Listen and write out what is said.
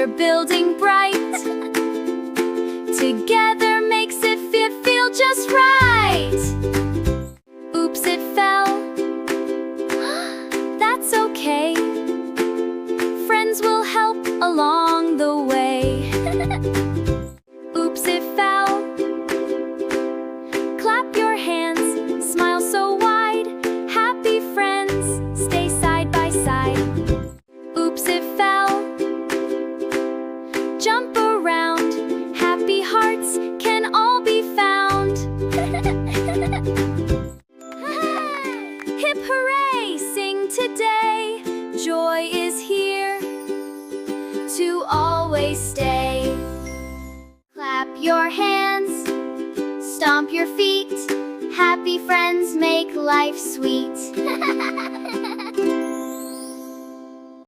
we're building bright. Together makes it feel just right. Oops, it fell. That's okay. Friends will help along the way. Oops, it fell. Clap your hands, smile so wide. Happy friends, stay side by side. Oops, it fell. Jump around, happy hearts can all be found. Hip hooray, sing today. Joy is here to always stay. Clap your hands, stomp your feet. Happy friends make life sweet.